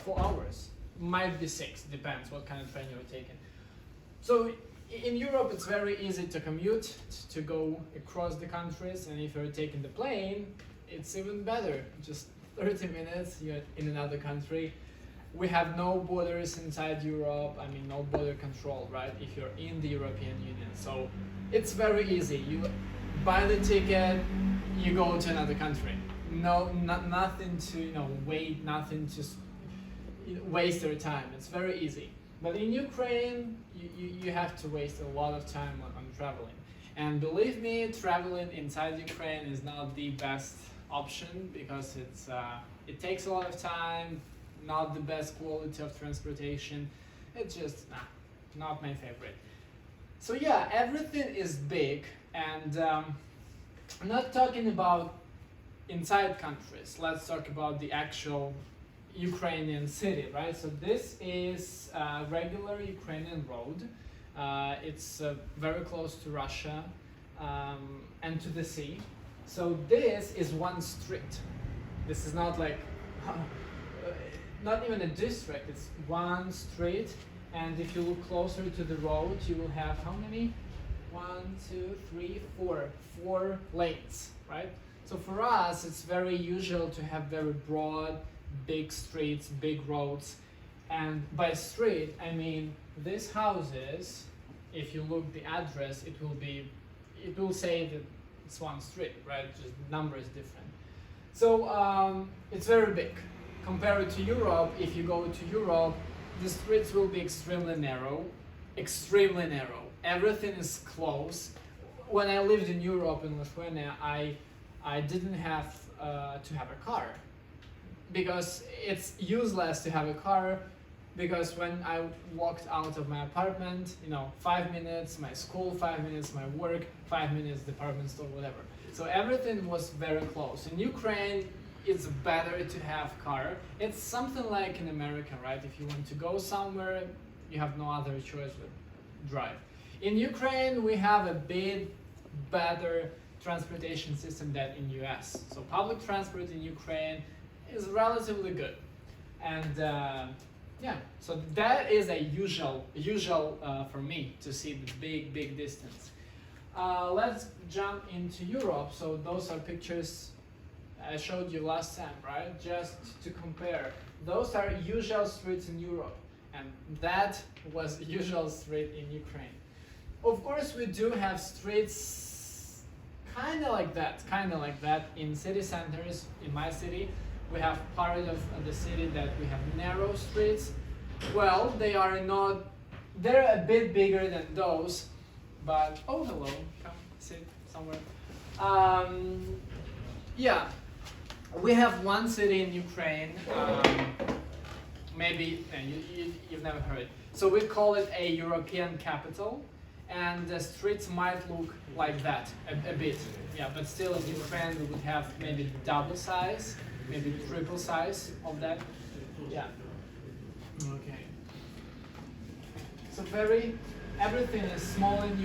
4 hours, might be 6, depends what kind of train you're taking. So in Europe, it's very easy to commute, to go across the countries, and if you're taking the plane, it's even better. Just 30 minutes, you're in another country. We have no borders inside Europe, I mean no border control, right, if you're in the European Union. So it's very easy. You buy the ticket, you go to another country. Nothing to wait, nothing to waste your time. It's very easy. But in Ukraine, you have to waste a lot of time on traveling. And believe me, traveling inside Ukraine is not the best option because it takes a lot of time, not the best quality of transportation. It's just not my favorite. So yeah, everything is big, and I'm not talking about inside countries. Let's talk about the actual Ukrainian city, right? So this is a regular Ukrainian road. It's very close to Russia and to the sea. So this is one street. This is not like, not even a district, it's one street. And if you look closer to the road, you will have how many? 1, 2, 3, 4. 4 lanes, right? So for us, it's very usual to have very broad, big streets, big roads. And by street, I mean these houses, if you look the address, it will say that it's one street, right? Just the number is different. So it's very big. Compared to Europe, if you go to Europe, the streets will be extremely narrow, extremely narrow. Everything is close. When I lived in Europe, in Lithuania, I didn't have to have a car because it's useless to have a car, because when I walked out of my apartment, 5 minutes, my school, 5 minutes, my work, 5 minutes, department store, whatever. So everything was very close. In Ukraine, it's better to have car. It's something like in America, right? If you want to go somewhere, you have no other choice but drive. In Ukraine, we have a bit better transportation system than in US. So public transport in Ukraine is relatively good. And yeah, so that is a usual for me to see the big distance. Let's jump into Europe. So those are pictures I showed you last time, right? Just to compare. Those are usual streets in Europe, and that was usual street in Ukraine. Of course, we do have streets kind of like that in city centers. In my city, we have part of the city that we have narrow streets. Well, they're a bit bigger than those, but oh, hello, come sit somewhere. Yeah, we have one city in Ukraine, maybe you've never heard. So we call it a European capital, and the streets might look like that a bit. Yeah, but still in Ukraine we would have maybe double size, maybe triple size of that. Yeah. Okay. So everything is small in Europe.